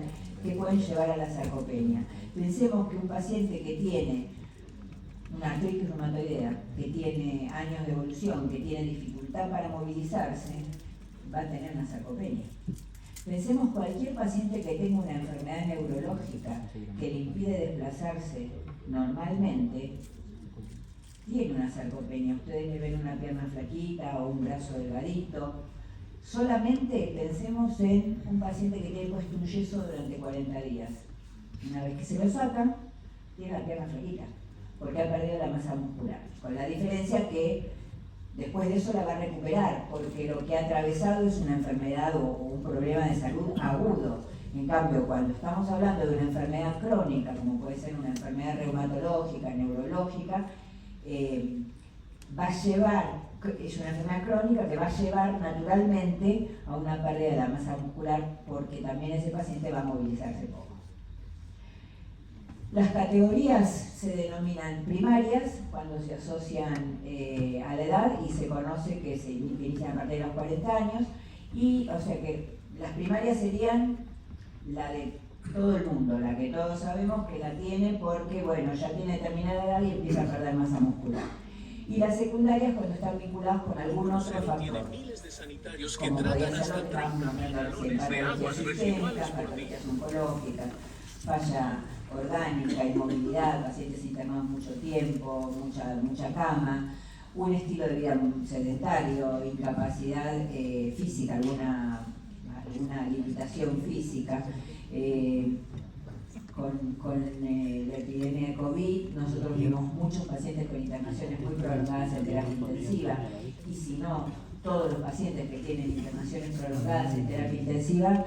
que pueden llevar a la sarcopenia. Pensemos que un paciente que tiene una artritis reumatoidea, que tiene años de evolución, que tiene dificultad para movilizarse, va a tener una sarcopenia. Pensemos cualquier paciente que tenga una enfermedad neurológica que le impide desplazarse normalmente, tiene una sarcopenia. Ustedes le ven una pierna flaquita o un brazo delgadito. Solamente pensemos en un paciente que tiene puesto un yeso durante 40 días. Una vez que se lo sacan, tiene la pierna flaquita, porque ha perdido la masa muscular. Con la diferencia que después de eso la va a recuperar, porque lo que ha atravesado es una enfermedad o un problema de salud agudo. En cambio, cuando estamos hablando de una enfermedad crónica, como puede ser una enfermedad reumatológica, neurológica, va a llevar, es una enfermedad crónica que va a llevar naturalmente a una pérdida de la masa muscular, porque también ese paciente va a movilizarse poco. Las categorías se denominan primarias cuando se asocian a la edad y se conoce que se inician a partir de los 40 años, y o sea que las primarias serían la de todo el mundo, la que todos sabemos que la tiene porque, bueno, ya tiene determinada edad y empieza a perder masa muscular. Y las secundarias cuando están vinculadas con algún otro factor, como podría ser lo que estamos nombrando recién, patologías sistémicas, patologías oncológicas, falla orgánica, inmovilidad, pacientes internados mucho tiempo, mucha cama, un estilo de vida sedentario, incapacidad física, alguna limitación física. Con la epidemia de COVID, nosotros vimos muchos pacientes con internaciones muy prolongadas en terapia intensiva, y si no, todos los pacientes que tienen internaciones prolongadas en terapia intensiva,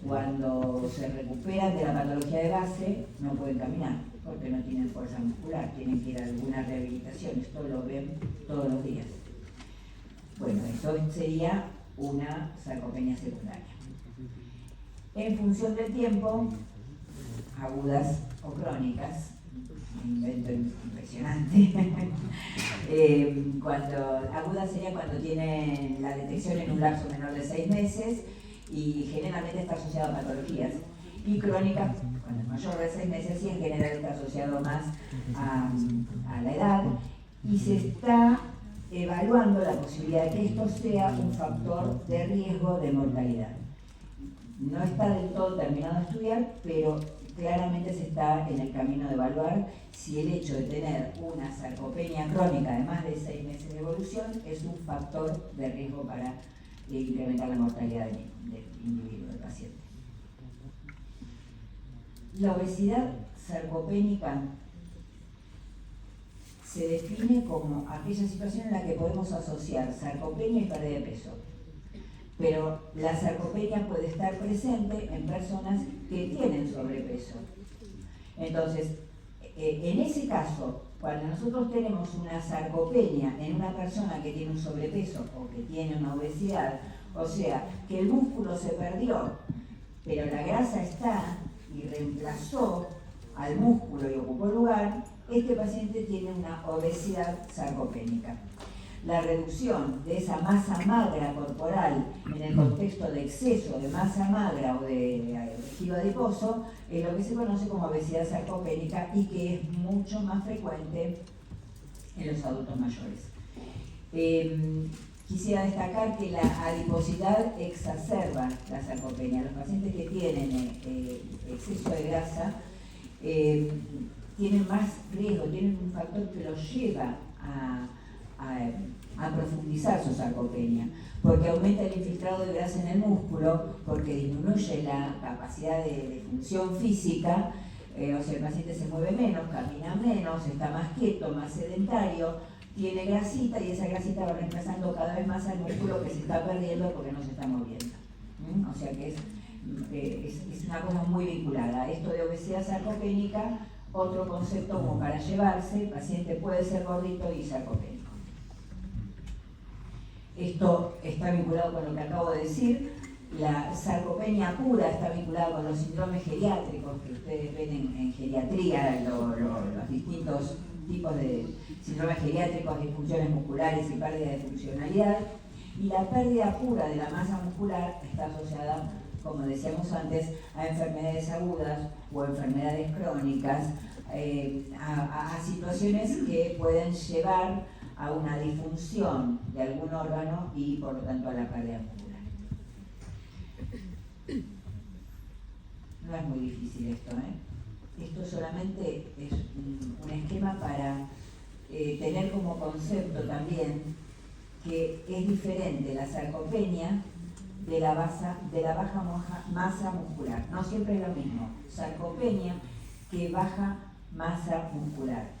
cuando se recuperan de la patología de base, no pueden caminar, porque no tienen fuerza muscular, tienen que ir a alguna rehabilitación. Esto lo ven todos los días. Bueno, esto sería una sarcopenia secundaria. En función del tiempo, agudas o crónicas, un invento impresionante. Aguda sería cuando tienen la detección en un lapso menor de 6 meses y generalmente está asociado a patologías. Y crónica, cuando es mayor de 6 meses, y en general está asociado más a la edad. Y se está evaluando la posibilidad de que esto sea un factor de riesgo de mortalidad. No está del todo terminado de estudiar, pero claramente se está en el camino de evaluar si el hecho de tener una sarcopenia crónica de más de 6 meses de evolución es un factor de riesgo para incrementar la mortalidad del individuo, del paciente. La obesidad sarcopénica se define como aquella situación en la que podemos asociar sarcopenia y pérdida de peso. Pero la sarcopenia puede estar presente en personas que tienen sobrepeso. Entonces, en ese caso, cuando nosotros tenemos una sarcopenia en una persona que tiene un sobrepeso o que tiene una obesidad, o sea, que el músculo se perdió, pero la grasa está y reemplazó al músculo y ocupó lugar, este paciente tiene una obesidad sarcopénica. La reducción de esa masa magra corporal en el contexto de exceso de masa magra o de tejido adiposo es lo que se conoce como obesidad sarcopénica y que es mucho más frecuente en los adultos mayores. Quisiera destacar que la adiposidad exacerba la sarcopenia. Los pacientes que tienen exceso de grasa tienen más riesgo, tienen un factor que los lleva a profundizar su sarcopenia, porque aumenta el infiltrado de grasa en el músculo, porque disminuye la capacidad de función física, o sea, el paciente se mueve menos, camina menos, está más quieto, más sedentario, tiene grasita y esa grasita va reemplazando cada vez más al músculo que se está perdiendo porque no se está moviendo. O sea que es una cosa muy vinculada. Esto de obesidad sarcopénica, otro concepto como para llevarse, el paciente puede ser gordito y sarcopénico. Esto está vinculado con lo que acabo de decir. La sarcopenia pura está vinculada con los síndromes geriátricos que ustedes ven en geriatría, los distintos tipos de síndromes geriátricos, disfunciones musculares y pérdida de funcionalidad. Y la pérdida pura de la masa muscular está asociada, como decíamos antes, a enfermedades agudas o enfermedades crónicas, a situaciones que pueden llevar a una disfunción de algún órgano y por lo tanto a la pérdida muscular. No es muy difícil esto, Esto solamente es un esquema para tener como concepto también que es diferente la sarcopenia de la baja masa muscular. No siempre es lo mismo. Sarcopenia que baja masa muscular.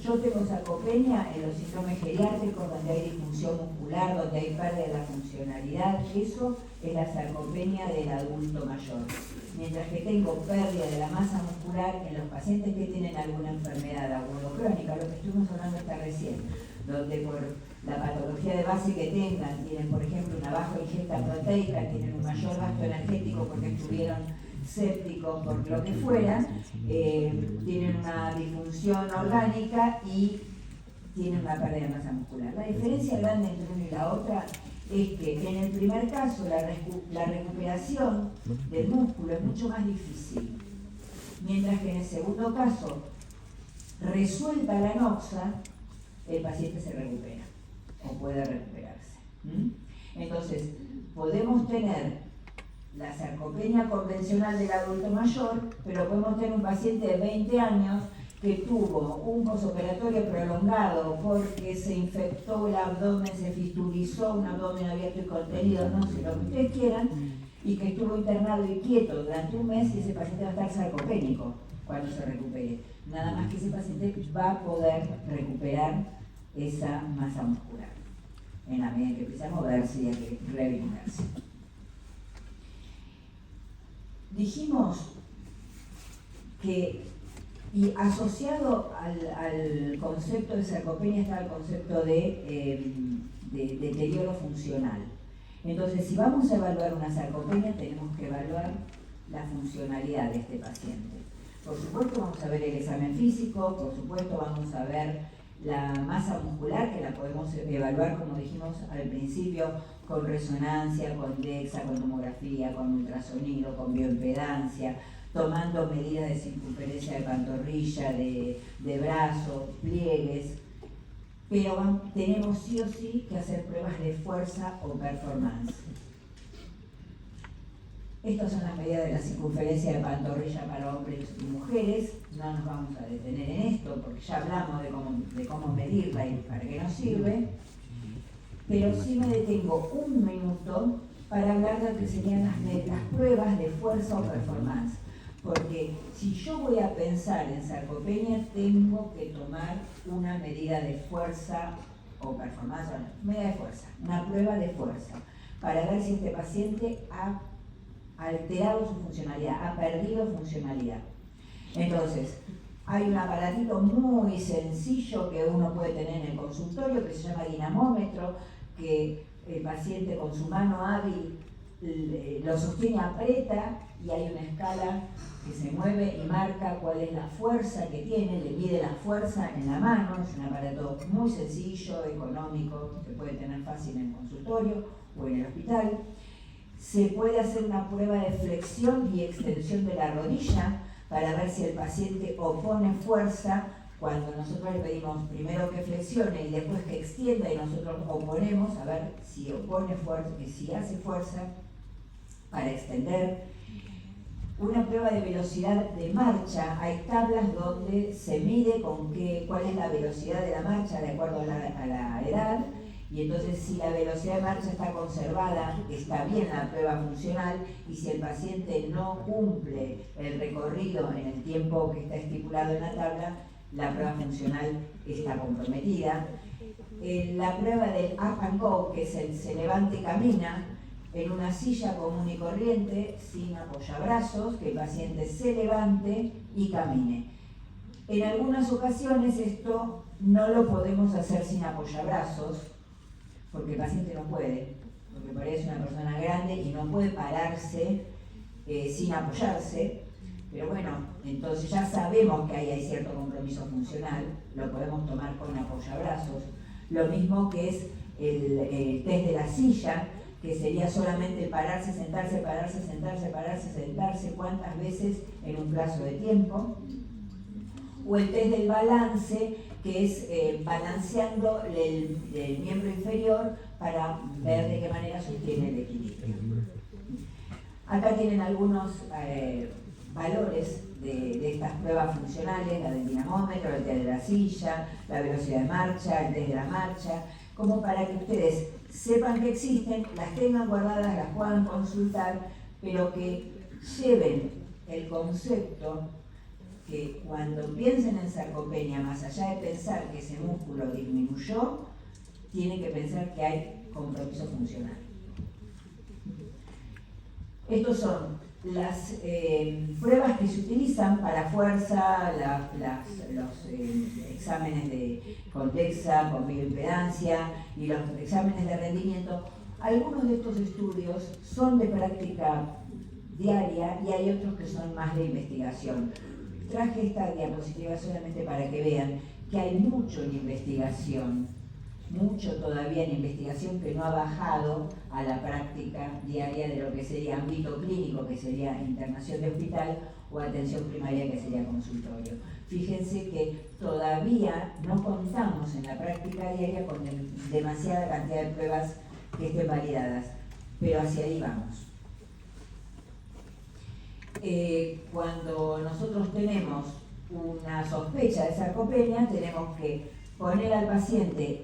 Yo tengo sarcopenia en los síndromes geriátricos donde hay disfunción muscular, donde hay pérdida de la funcionalidad. Eso es la sarcopenia del adulto mayor. Mientras que tengo pérdida de la masa muscular en los pacientes que tienen alguna enfermedad aguda o crónica, lo que estuvimos hablando hasta recién, donde por la patología de base que tengan, tienen por ejemplo una baja ingesta proteica, tienen un mayor gasto energético porque estuvieron sépticos por lo que fuera, tienen una disfunción orgánica y tienen una pérdida de masa muscular. La diferencia grande entre una y la otra es que en el primer caso la recuperación del músculo es mucho más difícil, mientras que en el segundo caso, resuelta la anoxa, el paciente se recupera o puede recuperarse. Entonces, podemos tener la sarcopenia convencional del adulto mayor, pero podemos tener un paciente de 20 años que tuvo un posoperatorio prolongado porque se infectó el abdomen, se fistulizó un abdomen abierto y contenido, no sé lo que ustedes quieran, y que estuvo internado y quieto durante un mes y ese paciente va a estar sarcopénico cuando se recupere. Nada más que ese paciente va a poder recuperar esa masa muscular en la medida que empiece a moverse y a rehabilitarse. Dijimos que, y asociado al concepto de sarcopenia está el concepto de deterioro funcional. Entonces, si vamos a evaluar una sarcopenia, tenemos que evaluar la funcionalidad de este paciente. Por supuesto, vamos a ver el examen físico, por supuesto, vamos a ver la masa muscular, que la podemos evaluar, como dijimos al principio, con resonancia, con DEXA, con tomografía, con ultrasonido, con bioimpedancia, tomando medidas de circunferencia de pantorrilla, de brazo, pliegues, pero tenemos sí o sí que hacer pruebas de fuerza o performance. Estas son las medidas de la circunferencia de pantorrilla para hombres y mujeres. No nos vamos a detener en esto porque ya hablamos de cómo medirla y para qué nos sirve. Pero sí me detengo un minuto para hablar de lo que serían las pruebas de fuerza o performance. Porque si yo voy a pensar en sarcopenia, tengo que tomar una medida de fuerza o performance, medida de fuerza, una prueba de fuerza, para ver si este paciente ha alterado su funcionalidad, ha perdido funcionalidad. Entonces, hay un aparatito muy sencillo que uno puede tener en el consultorio que se llama dinamómetro, que el paciente con su mano hábil lo sostiene, aprieta y hay una escala que se mueve y marca cuál es la fuerza que tiene, le mide la fuerza en la mano. Es un aparato muy sencillo, económico, que puede tener fácil en el consultorio o en el hospital. Se puede hacer una prueba de flexión y extensión de la rodilla para ver si el paciente opone fuerza. Cuando nosotros le pedimos primero que flexione y después que extienda y nosotros oponemos, a ver si opone fuerza, si hace fuerza para extender. Una prueba de velocidad de marcha. Hay tablas donde se mide cuál es la velocidad de la marcha de acuerdo a la edad. Y entonces si la velocidad de marcha está conservada, está bien la prueba funcional, y si el paciente no cumple el recorrido en el tiempo que está estipulado en la tabla, la prueba funcional está comprometida. La prueba del up and go, que es el se levanta y camina, en una silla común y corriente, sin apoyabrazos, que el paciente se levante y camine. En algunas ocasiones esto no lo podemos hacer sin apoyabrazos, porque el paciente no puede, porque por ahí es una persona grande y no puede pararse sin apoyarse. Pero bueno, entonces ya sabemos que ahí hay cierto compromiso funcional, lo podemos tomar con apoyabrazos. Lo mismo que es el test de la silla, que sería solamente pararse, sentarse, pararse, sentarse, pararse, sentarse, cuántas veces en un plazo de tiempo. O el test del balance, que es balanceando el miembro inferior para ver de qué manera sostiene el equilibrio. Acá tienen algunos valores de estas pruebas funcionales, la del dinamómetro, el test de la silla, la velocidad de marcha, el test de la marcha, como para que ustedes sepan que existen, las tengan guardadas, las puedan consultar, pero que lleven el concepto que cuando piensen en sarcopenia, más allá de pensar que ese músculo disminuyó, tienen que pensar que hay compromiso funcional. Estos son las pruebas que se utilizan para fuerza, los exámenes con DEXA, con bioimpedancia y los exámenes de rendimiento. Algunos de estos estudios son de práctica diaria y hay otros que son más de investigación. Traje esta diapositiva solamente para que vean que hay mucho en investigación, mucho todavía en investigación que no ha bajado a la práctica diaria de lo que sería ámbito clínico, que sería internación de hospital, o atención primaria, que sería consultorio. Fíjense que todavía no contamos en la práctica diaria con demasiada cantidad de pruebas que estén validadas, pero hacia ahí vamos. Cuando nosotros tenemos una sospecha de sarcopenia, tenemos que poner al paciente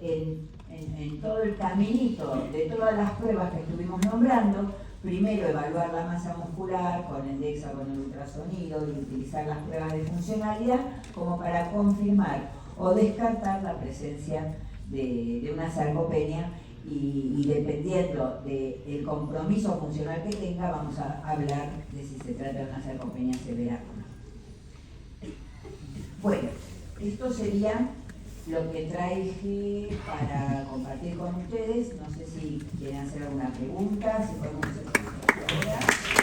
en todo el caminito de todas las pruebas que estuvimos nombrando. Primero evaluar la masa muscular con el DEXA, con el ultrasonido, y utilizar las pruebas de funcionalidad como para confirmar o descartar la presencia de una sarcopenia, y dependiendo del compromiso funcional que tenga, vamos a hablar de si se trata de una sarcopenia severa o no. Bueno, esto sería lo que traje para compartir con ustedes. No sé si quieren hacer alguna pregunta, si podemos hacer alguna pregunta ahora.